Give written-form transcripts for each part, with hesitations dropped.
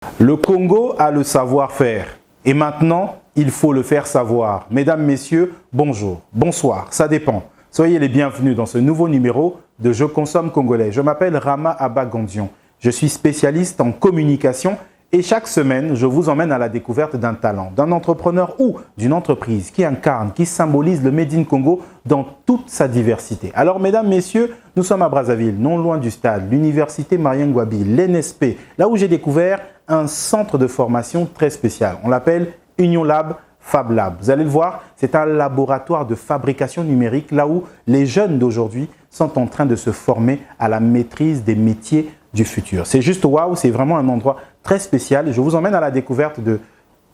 Le Congo a le savoir-faire et maintenant, il faut le faire savoir. Mesdames, Messieurs, bonjour, bonsoir, ça dépend. Soyez les bienvenus dans ce nouveau numéro de Je consomme congolais. Je m'appelle Rama Abagandion. Je suis spécialiste en communication et chaque semaine, je vous emmène à la découverte d'un talent, d'un entrepreneur ou d'une entreprise qui incarne, qui symbolise le Made in Congo dans toute sa diversité. Alors, mesdames, messieurs, nous sommes à Brazzaville, non loin du stade, l'université Marien Ngouabi, l'NSP, là où j'ai découvert un centre de formation très spécial. On l'appelle Union Lab, Fab Lab. Vous allez le voir, c'est un laboratoire de fabrication numérique, là où les jeunes d'aujourd'hui sont en train de se former à la maîtrise des métiers du futur. C'est juste waouh, c'est vraiment un endroit très spécial. Je vous emmène à la découverte de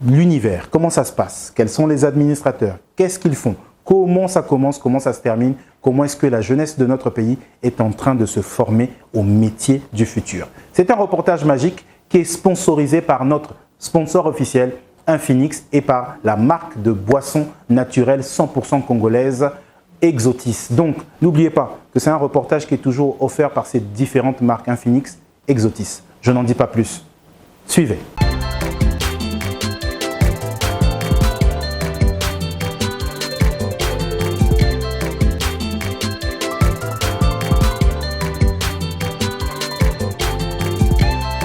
l'univers. Comment ça se passe? Quels sont les administrateurs? Qu'est-ce qu'ils font? Comment ça commence? Comment ça se termine? Comment est-ce que la jeunesse de notre pays est en train de se former aux métiers du futur? C'est un reportage magique qui est sponsorisé par notre sponsor officiel, Infinix, et par la marque de boissons naturelles 100% congolaise, Exotis. Donc, n'oubliez pas que c'est un reportage qui est toujours offert par ces différentes marques Infinix, Exotis. Je n'en dis pas plus. Suivez.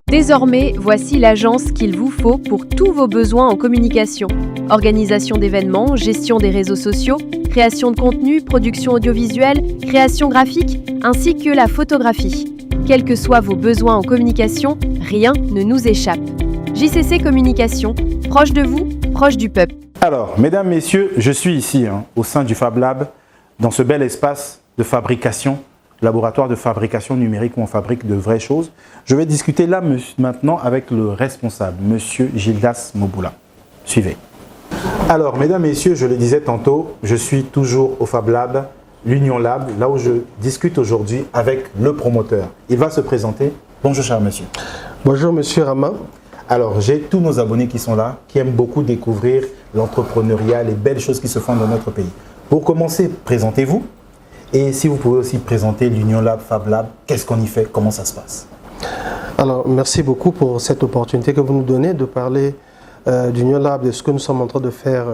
Désormais, voici l'agence qu'il vous faut pour tous vos besoins en communication. Organisation d'événements, gestion des réseaux sociaux, création de contenu, production audiovisuelle, création graphique, ainsi que la photographie. Quels que soient vos besoins en communication, rien ne nous échappe. JCC Communication, proche de vous, proche du peuple. Alors, mesdames, messieurs, je suis ici au sein du Fab Lab, dans ce bel espace de fabrication, laboratoire de fabrication numérique où on fabrique de vraies choses. Je vais discuter là maintenant avec le responsable, Monsieur Gildas Moboula. Suivez. Alors, mesdames, messieurs, je le disais tantôt, je suis toujours au Fab Lab, l'Union Lab, là où je discute aujourd'hui avec le promoteur. Il va se présenter. Bonjour, cher monsieur. Bonjour, monsieur Rama. Alors, j'ai tous nos abonnés qui sont là, qui aiment beaucoup découvrir l'entrepreneuriat, les belles choses qui se font dans notre pays. Pour commencer, présentez-vous. Et si vous pouvez aussi présenter l'Union Lab, Fab Lab, qu'est-ce qu'on y fait, comment ça se passe? Alors, merci beaucoup pour cette opportunité que vous nous donnez de parler d'Union Lab, de ce que nous sommes en train de faire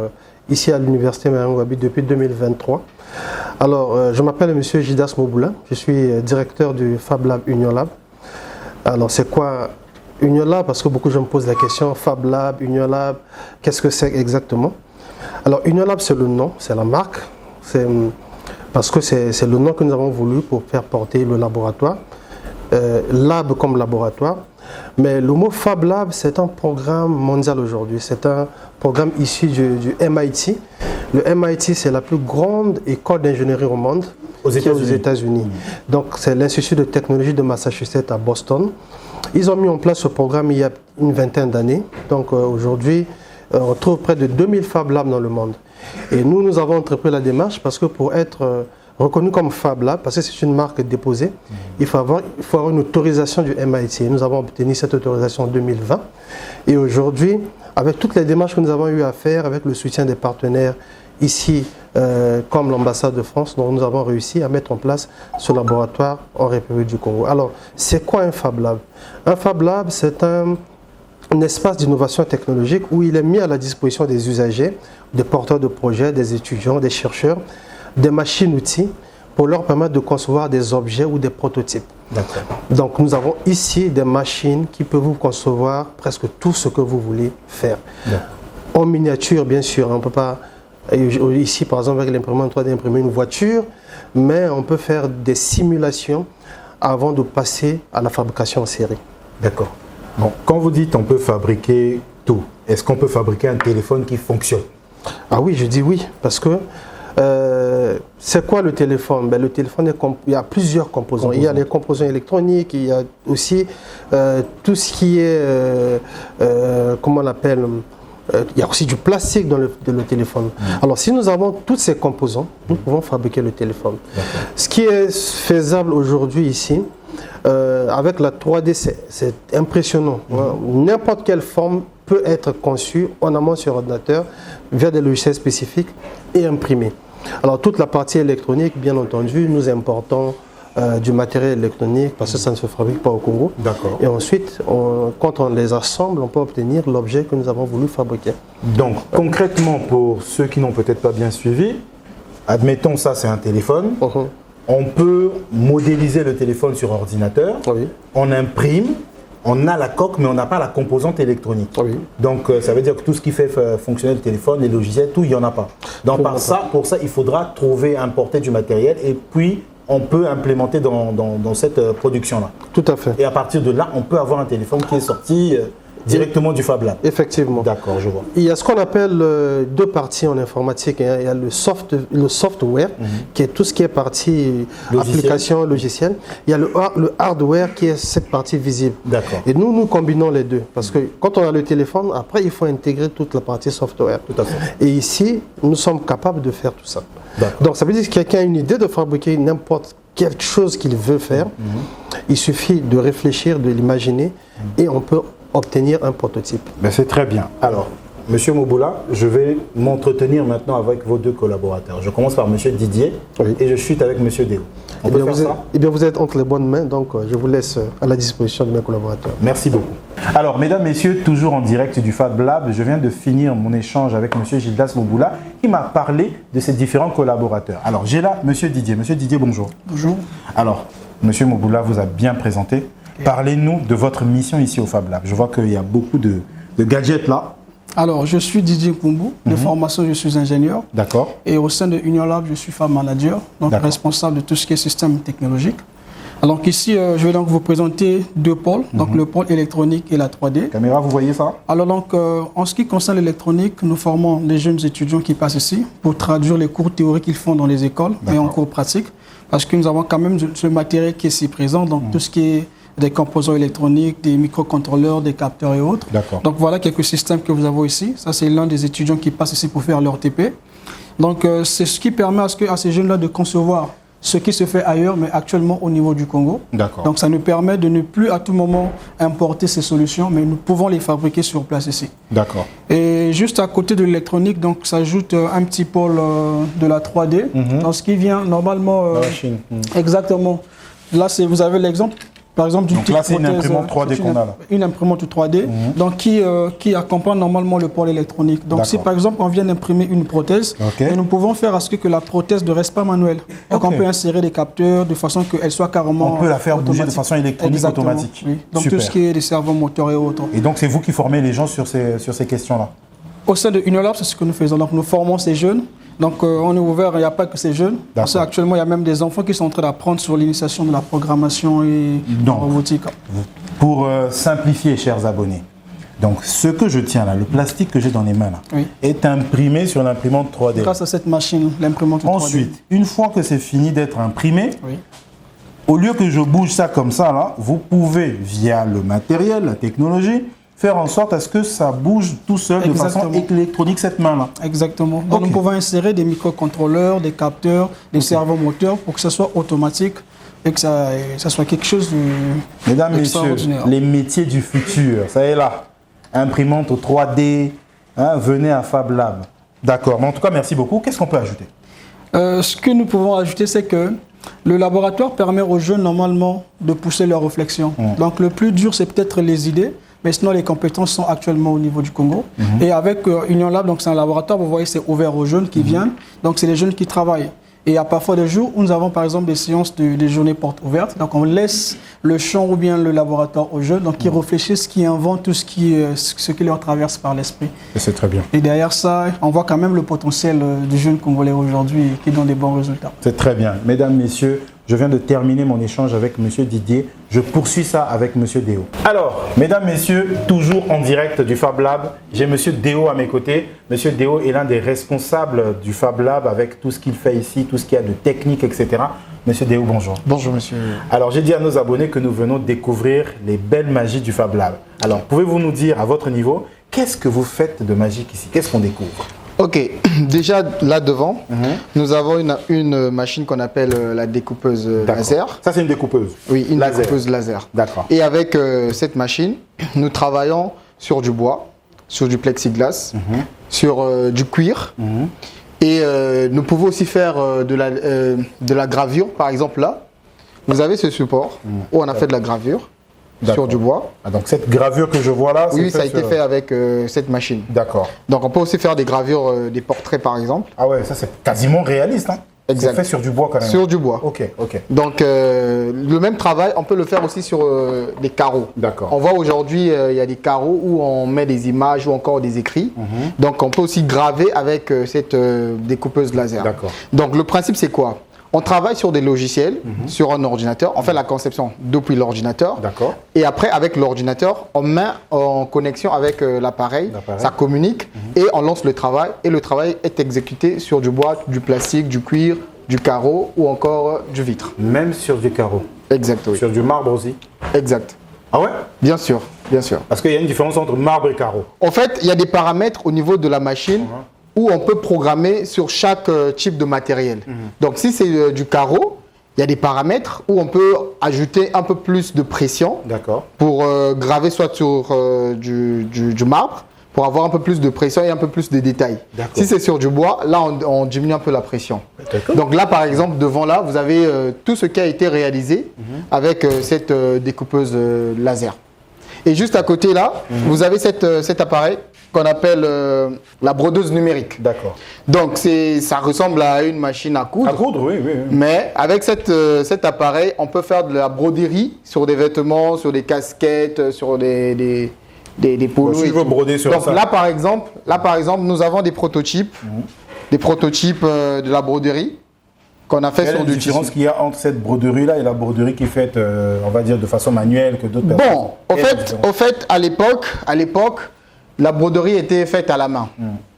ici à l'université Marien Ngouabi depuis 2023. Alors, je m'appelle monsieur Gildas Moboula, je suis directeur du Fab Lab Union Lab. Alors, c'est quoi Union Lab? Parce que beaucoup de gens me posent la question, Fab Lab, Union Lab, qu'est-ce que c'est exactement? Alors, Union Lab, c'est le nom, c'est la marque, parce que c'est le nom que nous avons voulu pour faire porter le laboratoire. Lab comme laboratoire. Mais le mot Fab Lab, c'est un programme mondial aujourd'hui. C'est un programme issu du MIT. Le MIT, c'est la plus grande école d'ingénierie au monde aux États-Unis. Donc, c'est l'Institut de technologie de Massachusetts à Boston. Ils ont mis en place ce programme il y a une vingtaine d'années. Donc, aujourd'hui, on trouve près de 2000 Fab Labs dans le monde. Et nous avons entrepris la démarche parce que pour être reconnu comme Fab Lab, parce que c'est une marque déposée, il faut avoir une autorisation du MIT. Et nous avons obtenu cette autorisation en 2020. Et aujourd'hui, avec toutes les démarches que nous avons eu à faire, avec le soutien des partenaires ici, comme l'ambassade de France, donc nous avons réussi à mettre en place ce laboratoire en République du Congo. Alors, c'est quoi un Fab Lab? Un Fab Lab, c'est un espace d'innovation technologique où il est mis à la disposition des usagers, des porteurs de projets, des étudiants, des chercheurs, des machines-outils pour leur permettre de concevoir des objets ou des prototypes. Donc nous avons ici des machines qui peuvent vous concevoir presque tout ce que vous voulez faire. En miniature, bien sûr, on ne peut pas, ici par exemple avec l'imprimante 3D, imprimer une voiture, mais on peut faire des simulations avant de passer à la fabrication en série. D'accord. Bon, quand vous dites on peut fabriquer tout, est-ce qu'on peut fabriquer un téléphone qui fonctionne? Ah oui, je dis oui, parce que c'est quoi le téléphone? Le téléphone, il y a plusieurs composants. Il y a les composants électroniques, il y a aussi tout ce qui est, comment on l'appelle, il y a aussi du plastique dans le téléphone. Alors si nous avons tous ces composants, nous pouvons fabriquer le téléphone. Ce qui est faisable aujourd'hui ici, avec la 3D, c'est impressionnant. N'importe quelle forme peut être conçue en amont sur ordinateur via des logiciels spécifiques et imprimée. Alors toute la partie électronique, bien entendu, nous importons du matériel électronique parce que ça ne se fabrique pas au Congo. D'accord. Et ensuite, quand on les assemble, on peut obtenir l'objet que nous avons voulu fabriquer. Donc, concrètement, pour ceux qui n'ont peut-être pas bien suivi, admettons ça, c'est un téléphone. On peut modéliser le téléphone sur ordinateur. Oui. On imprime. On a la coque, mais on n'a pas la composante électronique. Oui. Donc, ça veut dire que tout ce qui fait fonctionner le téléphone, les logiciels, tout, il n'y en a pas. Donc, pour ça, il faudra trouver, importer du matériel et puis on peut implémenter dans cette production-là. Tout à fait. Et à partir de là, on peut avoir un téléphone qui est sorti directement du Fab Lab. Effectivement. D'accord, je vois. Il y a ce qu'on appelle deux parties en informatique. Il y a le software, qui est tout ce qui est partie application, logiciel. Il y a le hardware, qui est cette partie visible. D'accord. Et nous combinons les deux. Parce que quand on a le téléphone, après, il faut intégrer toute la partie software. Tout à fait. Et ici, nous sommes capables de faire tout ça. Donc, ça veut dire que quelqu'un a une idée de fabriquer n'importe quelque chose qu'il veut faire. Il suffit de réfléchir, de l'imaginer, et on peut obtenir un prototype. Ben, c'est très bien. Alors, Monsieur Moboula, je vais m'entretenir maintenant avec vos deux collaborateurs. Je commence par Monsieur Didier et je chute avec Monsieur Déo. On peut faire ça ? Eh bien, vous êtes entre les bonnes mains, donc je vous laisse à la disposition de mes collaborateurs. Merci beaucoup. Alors, mesdames, messieurs, toujours en direct du Fab Lab, je viens de finir mon échange avec Monsieur Gildas Moboula qui m'a parlé de ses différents collaborateurs. Alors, j'ai là Monsieur Didier. Monsieur Didier, bonjour. Bonjour. Alors, Monsieur Moboula vous a bien présenté. Parlez-nous de votre mission ici au Fab Lab. Je vois qu'il y a beaucoup de gadgets là. Alors, je suis Didier Kumbu. De formation, je suis ingénieur. D'accord. Et au sein de Union Lab, je suis Fab Manager, donc responsable de tout ce qui est système technologique. Alors ici, je vais donc vous présenter deux pôles, donc le pôle électronique et la 3D. Caméra, vous voyez ça? Alors donc, en ce qui concerne l'électronique, nous formons les jeunes étudiants qui passent ici pour traduire les cours théoriques qu'ils font dans les écoles et en cours pratiques, parce que nous avons quand même ce matériel qui est ici présent, donc tout ce qui est des composants électroniques, des microcontrôleurs, des capteurs et autres. Donc voilà quelques systèmes que vous avez ici. Ça, c'est l'un des étudiants qui passe ici pour faire leur TP. Donc c'est ce qui permet à ces jeunes-là de concevoir ce qui se fait ailleurs, mais actuellement au niveau du Congo. Donc ça nous permet de ne plus à tout moment importer ces solutions, mais nous pouvons les fabriquer sur place ici. Et juste à côté de l'électronique, donc s'ajoute un petit pôle de la 3D, dans ce qui vient normalement... la Chine. Exactement. Là, vous avez l'exemple. Par exemple, donc là, c'est une imprimante 3D qu'on a là. Une imprimante 3D donc qui accompagne normalement le pôle électronique. Donc si par exemple on vient d'imprimer une prothèse, et nous pouvons faire à ce que la prothèse ne reste pas manuelle. Donc on peut insérer des capteurs de façon qu'elle soit carrément on peut la faire bouger de façon électronique automatique. Oui. Donc tout ce qui est des serveurs moteurs et autres. Et donc c'est vous qui formez les gens sur ces questions-là? Au sein de Union Lab, c'est ce que nous faisons. Donc nous formons ces jeunes. Donc on est ouvert, il n'y a pas que ces jeunes. Parce qu'actuellement, il y a même des enfants qui sont en train d'apprendre sur l'initiation de la programmation et la robotique. Pour simplifier, chers abonnés, donc ce que je tiens là, le plastique que j'ai dans les mains là, est imprimé sur l'imprimante 3D. Grâce à cette machine, l'imprimante 3D. Ensuite, une fois que c'est fini d'être imprimé, au lieu que je bouge ça comme ça là, vous pouvez, via le matériel, la technologie, faire en sorte à ce que ça bouge tout seul de façon électronique, cette main-là. Exactement. Donc nous pouvons insérer des microcontrôleurs, des capteurs, des serveurs moteurs pour que ce soit automatique et que ça soit quelque chose de... Mesdames, messieurs, les métiers du futur, ça est là. Imprimante 3D, venez à Fab Lab. D'accord, mais en tout cas, merci beaucoup. Qu'est-ce qu'on peut ajouter? Ce que nous pouvons ajouter, c'est que le laboratoire permet aux jeunes normalement de pousser leurs réflexions. Donc le plus dur, c'est peut-être les idées. Mais sinon, les compétences sont actuellement au niveau du Congo. Et avec Union Lab, donc c'est un laboratoire, vous voyez, c'est ouvert aux jeunes qui viennent. Donc c'est les jeunes qui travaillent. Et il y a parfois des jours où nous avons par exemple des séances des journées portes ouvertes. Donc on laisse le champ ou bien le laboratoire aux jeunes, donc qui réfléchissent, qui inventent tout ce qui leur traverse par l'esprit. C'est très bien. Et derrière ça, on voit quand même le potentiel du jeune Congolais aujourd'hui qui donne des bons résultats. C'est très bien. Mesdames, messieurs, je viens de terminer mon échange avec M. Didier. Je poursuis ça avec M. Déo. Alors, mesdames, messieurs, toujours en direct du Fab Lab, j'ai M. Déo à mes côtés. M. Déo est l'un des responsables du Fab Lab avec tout ce qu'il fait ici, tout ce qu'il y a de technique, etc. M. Déo, bonjour. Bonjour, monsieur. Alors, j'ai dit à nos abonnés que nous venons découvrir les belles magies du Fab Lab. Alors, pouvez-vous nous dire, à votre niveau, qu'est-ce que vous faites de magique ici? Qu'est-ce qu'on découvre? Ok, déjà là devant, nous avons une machine qu'on appelle la découpeuse laser. Ça, c'est une découpeuse? Oui, une découpeuse laser. D'accord. Et avec cette machine, nous travaillons sur du bois, sur du plexiglas, sur du cuir. Et nous pouvons aussi faire de la gravure, par exemple là. vous avez ce support où on a fait de la gravure sur du bois. Ah, donc cette gravure que je vois là, oui, ça a été fait avec cette machine. D'accord. Donc on peut aussi faire des gravures, des portraits par exemple. Ah ouais, ça c'est quasiment réaliste. Hein. Exact. C'est fait sur du bois quand même. Sur du bois. Ok, ok. Donc le même travail, on peut le faire aussi sur des carreaux. D'accord. On voit aujourd'hui, il y a des carreaux où on met des images ou encore des écrits. Donc on peut aussi graver avec cette découpeuse laser. D'accord. Donc le principe c'est quoi? On travaille sur des logiciels, sur un ordinateur. On fait la conception depuis l'ordinateur. D'accord. Et après, avec l'ordinateur, on met en connexion avec l'appareil. Ça communique et on lance le travail. Et le travail est exécuté sur du bois, du plastique, du cuir, du carreau ou encore du vitre. Même sur du carreau. Exact, oui. Sur du marbre aussi. Exact. Ah ouais? Bien sûr, bien sûr. Parce qu'il y a une différence entre marbre et carreau. En fait, il y a des paramètres au niveau de la machine où on peut programmer sur chaque type de matériel. Donc si c'est du carreau, il y a des paramètres où on peut ajouter un peu plus de pression pour graver soit sur du marbre, pour avoir un peu plus de pression et un peu plus de détails. Si c'est sur du bois, là on diminue un peu la pression. Donc là par exemple, devant là, vous avez tout ce qui a été réalisé avec cette découpeuse laser. Et juste à côté là, vous avez cet appareil qu'on appelle la brodeuse numérique. D'accord. Donc ça ressemble à une machine à coudre. À coudre, oui, oui. Mais avec cet appareil, on peut faire de la broderie sur des vêtements, sur des casquettes, sur des polos. Si je veux broder sur donc ça. Là par exemple, nous avons des prototypes, de la broderie qu'on a fait sur du tissu. Quelle est la différence qu'il y a entre cette broderie-là et la broderie qui est faite, on va dire, de façon manuelle que d'autres personnes? Bon, au fait, à l'époque, la broderie était faite à la main,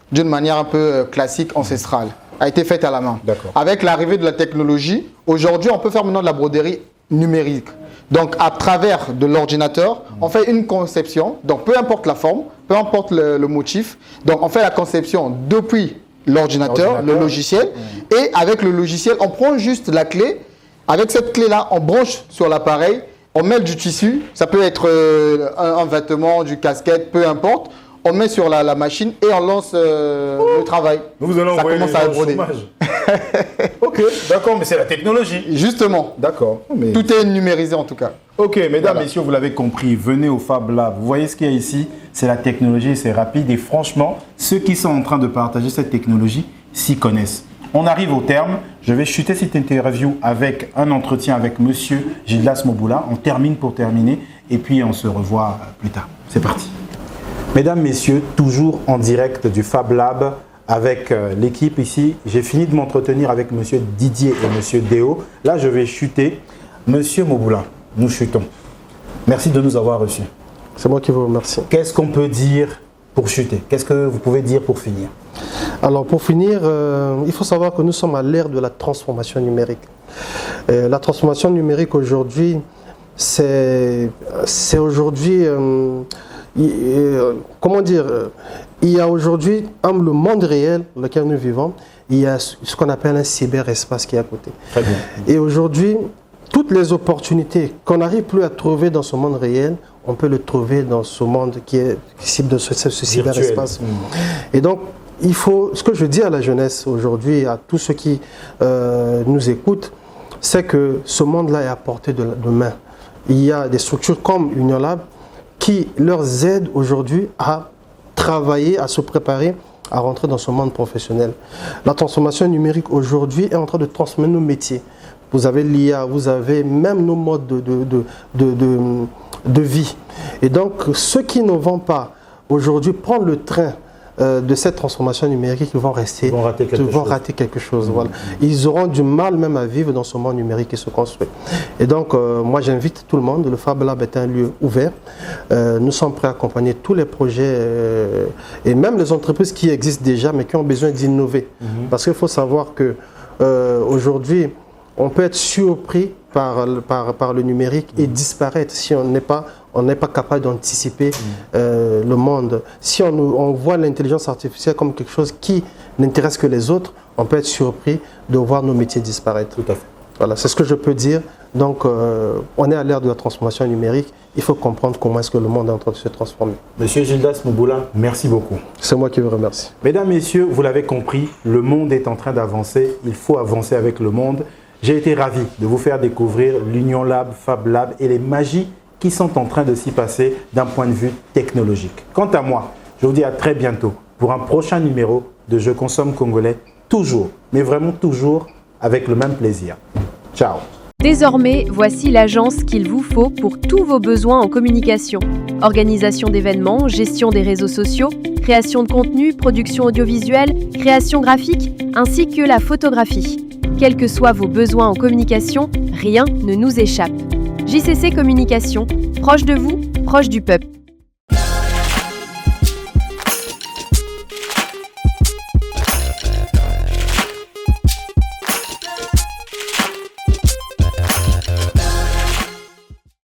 d'une manière un peu classique, ancestrale. A été faite à la main. Avec l'arrivée de la technologie, aujourd'hui, on peut faire maintenant de la broderie numérique. Donc, à travers de l'ordinateur, on fait une conception. Donc, peu importe la forme, peu importe le motif. Donc, on fait la conception depuis l'ordinateur, le logiciel. Et avec le logiciel, on prend juste la clé. Avec cette clé-là, on branche sur l'appareil. On met du tissu. Ça peut être un vêtement, du casquette, peu importe. On met sur la machine et on lance le travail. Vous allez ça commence à broder. Ok, d'accord, mais c'est la technologie. Justement. D'accord. Mais... Tout est numérisé en tout cas. Ok, mesdames, messieurs, vous l'avez compris, venez au Fab Lab. Vous voyez ce qu'il y a ici, c'est la technologie, c'est rapide et franchement, ceux qui sont en train de partager cette technologie s'y connaissent. On arrive au terme. Je vais chuter cette interview avec un entretien avec monsieur Gildas Moboula. On termine pour terminer et puis on se revoit plus tard. C'est parti. Mesdames, messieurs, toujours en direct du Fab Lab avec l'équipe ici. J'ai fini de m'entretenir avec monsieur Didier et monsieur Déo. Là, je vais chuter. Monsieur Moboula, nous chutons. Merci de nous avoir reçus. C'est moi qui vous remercie. Qu'est-ce qu'on peut dire pour chuter? Qu'est-ce que vous pouvez dire pour finir? Alors pour finir, il faut savoir que nous sommes à l'ère de la transformation numérique. La transformation numérique aujourd'hui, c'est aujourd'hui, comment dire, il y a aujourd'hui, dans le monde réel dans lequel nous vivons, il y a ce qu'on appelle un cyberespace qui est à côté. Très bien. Et aujourd'hui, toutes les opportunités qu'on n'arrive plus à trouver dans ce monde réel, on peut le trouver dans ce monde qui est cible de ce cyberespace. Et donc, il faut, ce que je dis à la jeunesse aujourd'hui, à tous ceux qui nous écoutent, c'est que ce monde-là est à portée de main. Il y a des structures comme Union Lab qui leur aident aujourd'hui à travailler, à se préparer, à rentrer dans ce monde professionnel. La transformation numérique aujourd'hui est en train de transformer nos métiers. Vous avez l'IA, vous avez même nos modes de vie. Et donc, ceux qui ne vont pas aujourd'hui prendre le train de cette transformation numérique, ils vont rater quelque chose. Voilà. Ils auront du mal même à vivre dans ce monde numérique qui se construit. Et donc, moi, j'invite tout le monde. Le Fab Lab est un lieu ouvert. Nous sommes prêts à accompagner tous les projets et même les entreprises qui existent déjà, mais qui ont besoin d'innover. Parce qu'il faut savoir que aujourd'hui, on peut être surpris par le numérique et disparaître si on n'est pas capable d'anticiper le monde. Si on voit l'intelligence artificielle comme quelque chose qui n'intéresse que les autres, on peut être surpris de voir nos métiers disparaître. Tout à fait. Voilà, c'est ce que je peux dire. Donc, on est à l'ère de la transformation numérique. Il faut comprendre comment est-ce que le monde est en train de se transformer. Monsieur Gildas Moboula, merci beaucoup. C'est moi qui vous remercie. Mesdames, messieurs, vous l'avez compris, le monde est en train d'avancer. Il faut avancer avec le monde. J'ai été ravi de vous faire découvrir l'Union Lab, Fab Lab et les magies qui sont en train de s'y passer d'un point de vue technologique. Quant à moi, je vous dis à très bientôt pour un prochain numéro de Je consomme congolais, toujours, mais vraiment toujours avec le même plaisir. Ciao. Désormais, voici l'agence qu'il vous faut pour tous vos besoins en communication. Organisation d'événements, gestion des réseaux sociaux, création de contenu, production audiovisuelle, création graphique, ainsi que la photographie. Quels que soient vos besoins en communication, rien ne nous échappe. JCC Communication, proche de vous, proche du peuple.